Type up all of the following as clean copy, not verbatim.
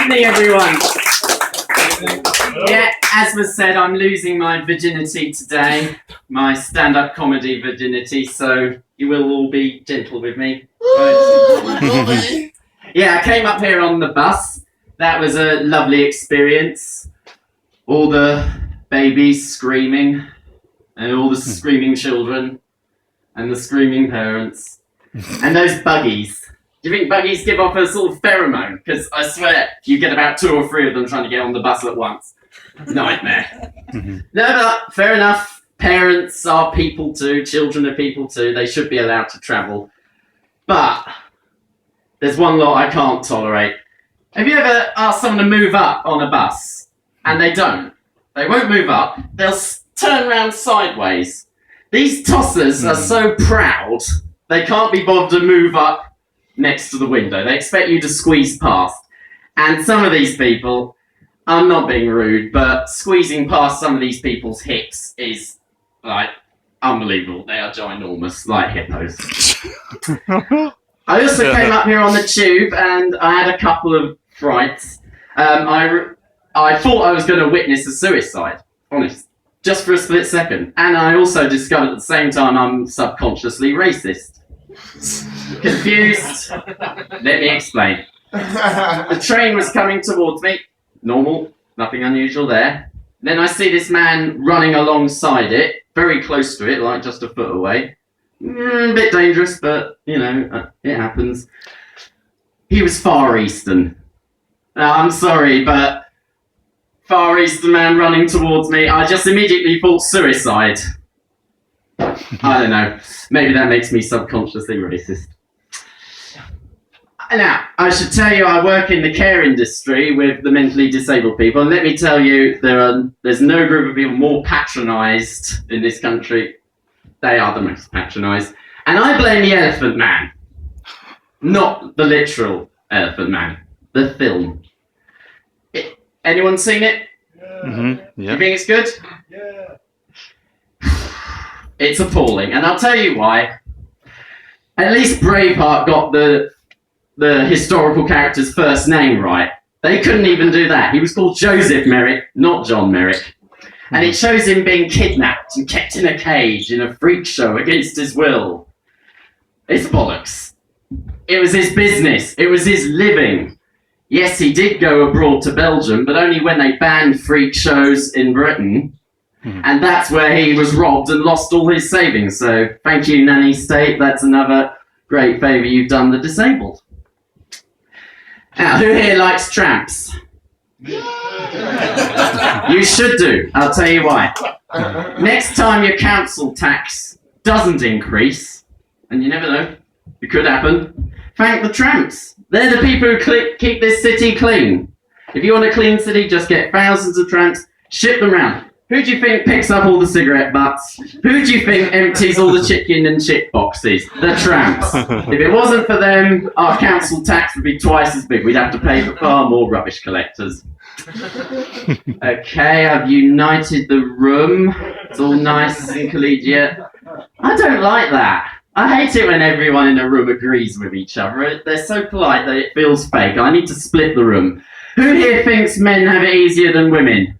evening, everyone. Yeah, as was said, I'm losing my virginity today, my stand-up comedy virginity, so you will all be gentle with me. Yeah, I came up here on the bus. That was a lovely experience. All the babies screaming, and all the screaming children, and the screaming parents, and those buggies. Do you think buggies give off a sort of pheromone? Because I swear, you get about 2 or 3 of them trying to get on the bus at once. Nightmare. No, but fair enough. Parents are people too. Children are people too. They should be allowed to travel. But there's one lot I can't tolerate. Have you ever asked someone to move up on a bus? And they don't. They won't move up. They'll turn around sideways. These tossers are so proud, they can't be bothered to move up next to the window. They expect you to squeeze past. And some of these people, I'm not being rude, but squeezing past some of these people's hips is, like, unbelievable. They are ginormous, like hippos. I also came up here on the tube and I had a couple of frights. I thought I was going to witness a suicide, honest, just for a split second. And I also discovered at the same time I'm subconsciously racist. Confused? Let me explain. The train was coming towards me. Normal, nothing unusual there. Then I see this man running alongside it, very close to it, like just a foot away. A bit dangerous, but, you know, it happens. He was Far Eastern. I'm sorry, but Far Eastern man running towards me, I just immediately thought suicide. I don't know. Maybe that makes me subconsciously racist. Now, I should tell you I work in the care industry with the mentally disabled people, and let me tell you, there's no group of people more patronised in this country. They are the most patronised. And I blame the Elephant Man. Not the literal Elephant Man. The film. Anyone seen it? Yeah. Mm-hmm. Yeah. You think it's good? Yeah. It's appalling, and I'll tell you why. At least Braveheart got the historical character's first name right. They couldn't even do that. He was called Joseph Merrick, not John Merrick. And it shows him being kidnapped and kept in a cage in a freak show against his will. It's bollocks. It was his business. It was his living. Yes, he did go abroad to Belgium, but only when they banned freak shows in Britain. And that's where he was robbed and lost all his savings. So thank you, Nanny State. That's another great favour you've done the disabled. Now, who here likes tramps? You should do. I'll tell you why. Next time your council tax doesn't increase, and you never know, it could happen, thank the tramps. They're the people who keep this city clean. If you want a clean city, just get thousands of tramps, ship them around. Who do you think picks up all the cigarette butts? Who do you think empties all the chicken and chip boxes? The tramps. If it wasn't for them, our council tax would be twice as big. We'd have to pay for far more rubbish collectors. Okay, I've united the room. It's all nice and collegiate. I don't like that. I hate it when everyone in a room agrees with each other. They're so polite that it feels fake. I need to split the room. Who here thinks men have it easier than women?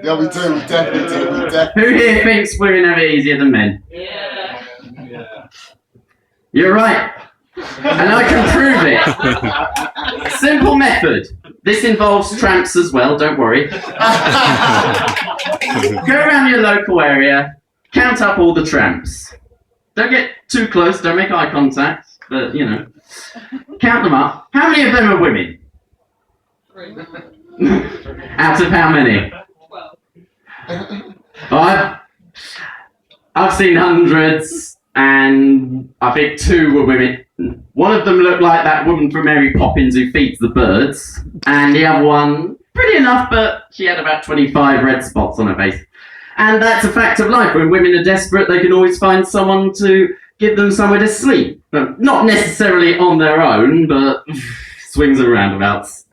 Yeah, we do. We definitely do. Who here thinks women have it easier than men? Yeah. You're right. And I can prove it. Simple method. This involves tramps as well, don't worry. Go around your local area, count up all the tramps. Don't get too close, don't make eye contact, but, you know, count them up. How many of them are women? 3. Out of how many? 12. I've seen hundreds, and I think 2 were women. One of them looked like that woman from Mary Poppins who feeds the birds, and the other one, pretty enough, but she had about 25 red spots on her face. And that's a fact of life. When women are desperate, they can always find someone to give them somewhere to sleep. Not necessarily on their own, but swings and roundabouts.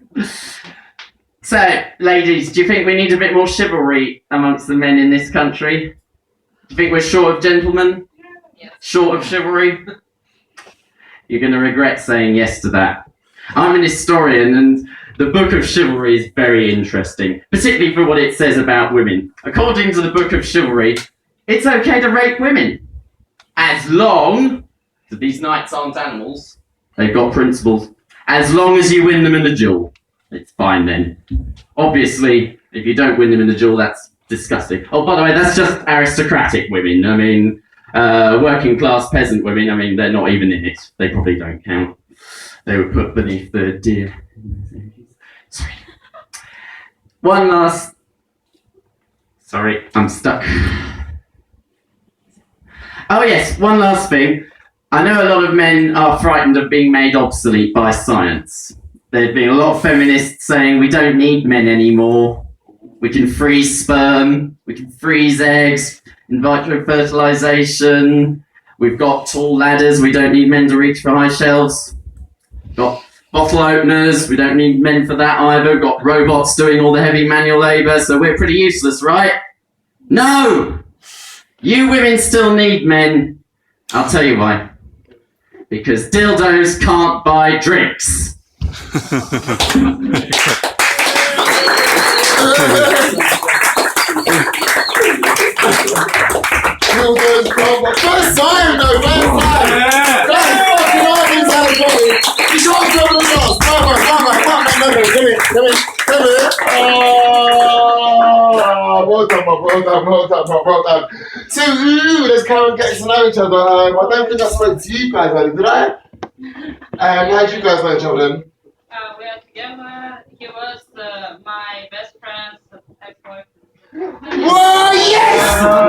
So, ladies, do you think we need a bit more chivalry amongst the men in this country? Do you think we're short of gentlemen? Yes. Short of chivalry? You're going to regret saying yes to that. I'm an historian, and The Book of Chivalry is very interesting, particularly for what it says about women. According to the Book of Chivalry, it's okay to rape women, as long as these knights aren't animals. They've got principles. As long as you win them in the duel, it's fine then. Obviously, if you don't win them in the duel, that's disgusting. Oh, by the way, that's just aristocratic women. I mean, working class peasant women, I mean, they're not even in it. They probably don't count. They were put beneath the deer. Sorry. One last... Sorry, I'm stuck. Oh yes, one last thing. I know a lot of men are frightened of being made obsolete by science. There have been a lot of feminists saying we don't need men anymore. We can freeze sperm, we can freeze eggs, in vitro fertilization. We've got tall ladders, we don't need men to reach for high shelves. Got bottle openers, we don't need men for that either. Got robots doing all the heavy manual labour, so we're pretty useless, right? No! You women still need men. I'll tell you why. Because dildos can't buy drinks. First time though, first time! That's fucking obvious how to do it! You can't go to the last! Come on, come on! Oh, well done. So, let's come and get to know each other. I don't think I spoke to you guys earlier, did I? How did you guys know each other then? We are together. He was my best friend's ex-boyfriend. Whoa, yes!